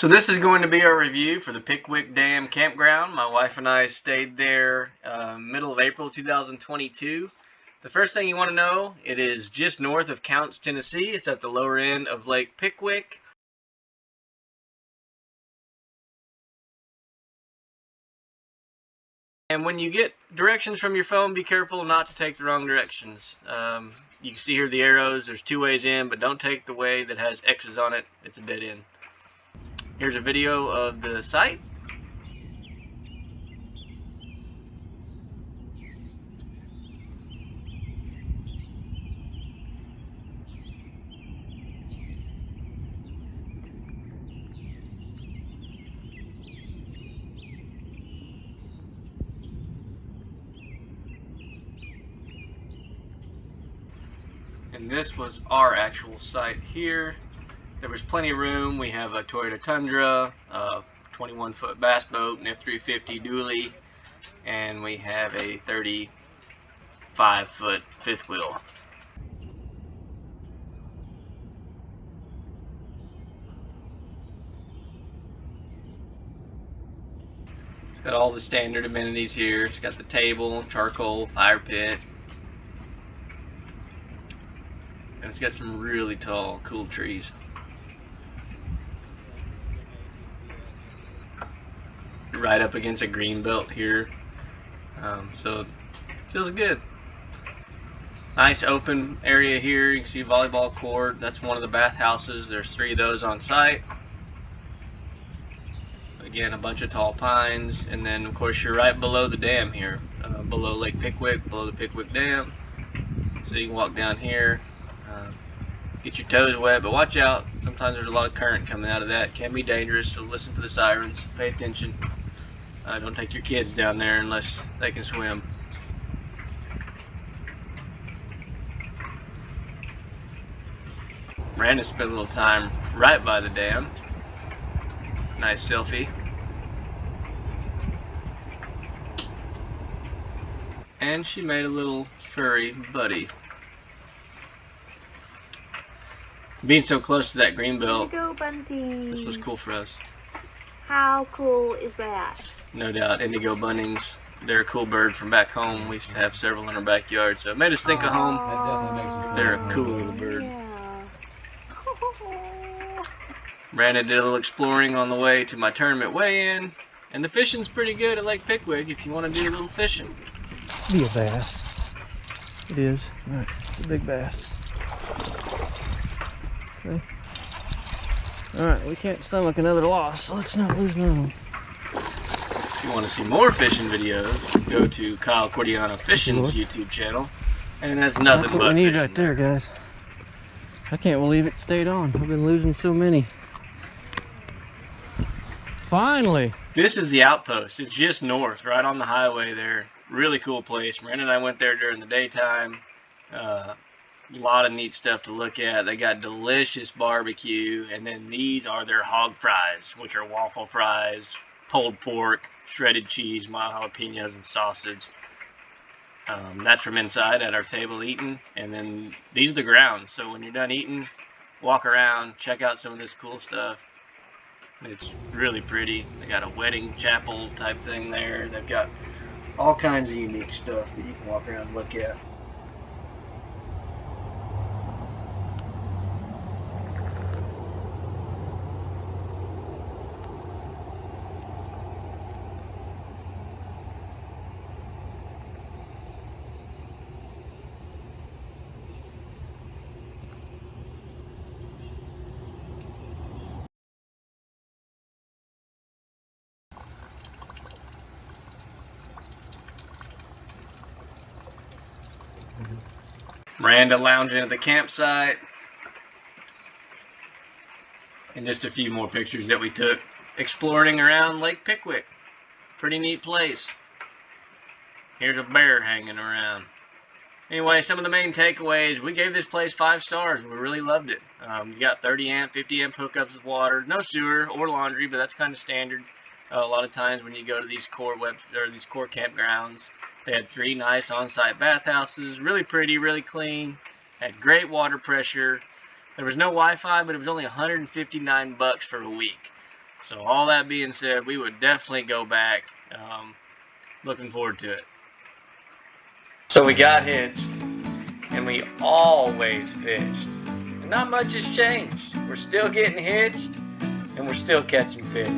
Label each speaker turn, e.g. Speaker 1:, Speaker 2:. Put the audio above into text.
Speaker 1: So this is going to be our review for the Pickwick Dam Campground. My wife and I stayed there middle of April 2022. The first thing you want to know, it is just north of Counce, Tennessee. It's at the lower end of Lake Pickwick. And when you get directions from your phone, be careful not to take the wrong directions. You can see here the arrows. There's two ways in, but don't take the way that has X's on it. It's a dead end. Here's a video of the site. And this was our actual site here. There was plenty of room. We have a Toyota Tundra, a 21-foot bass boat, an F350 dually, and we have a 35-foot fifth wheel. It's got all the standard amenities here. It's got the table, charcoal, fire pit, and it's got some really tall, cool trees. Right up against a green belt here, so it feels good. Nice open area here. You can see a volleyball court. That's one of the bathhouses. There's 3 of those on site. Again, a bunch of tall pines, and then of course you're right below the dam here, below Lake Pickwick, below the Pickwick Dam. So you can walk down here, get your toes wet, but watch out. Sometimes there's a lot of current coming out of that. It can be dangerous, so listen for the sirens. Pay attention. Don't take your kids down there unless they can swim. Brandon spent a little time right by the dam. Nice selfie. And she made a little furry buddy. Being so close to that green belt, this was cool for us.
Speaker 2: How cool is that?
Speaker 1: No doubt, indigo buntings. They're a cool bird from back home. We used to have several in our backyard, so it made us think of home.
Speaker 3: That definitely makes us feel
Speaker 1: They're a
Speaker 3: home.
Speaker 1: cool little bird.
Speaker 2: Yeah.
Speaker 1: Brandon did a little exploring on the way to my tournament weigh-in, and the fishing's pretty good at Lake Pickwick if you want to do a little fishing.
Speaker 4: Be a bass. It is. Alright, it's a big bass. Okay. Alright, we can't stomach another loss, so let's not lose money.
Speaker 1: If you want to see more fishing videos, go to Kyle Cordiano Fishing's YouTube channel, and that's nothing
Speaker 4: That's what
Speaker 1: but
Speaker 4: we need
Speaker 1: fishing
Speaker 4: right there, guys. I can't believe it stayed on. I've been losing so many. Finally!
Speaker 1: This is the Outpost. It's just north, right on the highway there. Really cool place. Brandon and I went there during the daytime. A lot of neat stuff to look at. They got delicious barbecue, and then these are their hog fries, which are waffle fries, pulled pork, shredded cheese, mild jalapenos, and sausage. That's from inside at our table eating, and then these are the grounds. So when you're done eating, walk around, check out some of this cool stuff. It's really pretty. They got a wedding chapel type thing there. They've got all kinds of unique stuff that you can walk around and look at. Miranda lounging at the campsite, and just a few more pictures that we took exploring around Lake Pickwick. Pretty neat place. Here's a bear hanging around. Anyway, some of the main takeaways: we gave this place 5 stars. We really loved it. You got 30 amp, 50 amp hookups with water, no sewer or laundry, but that's kind of standard. A lot of times when you go to these core campgrounds, they had 3 nice on-site bathhouses, really pretty, really clean, had great water pressure. There was no Wi-Fi, but it was only $159 for a week. So all that being said, we would definitely go back. Looking forward to it. So we got hitched, and we always fished. And not much has changed. We're still getting hitched, and we're still catching fish.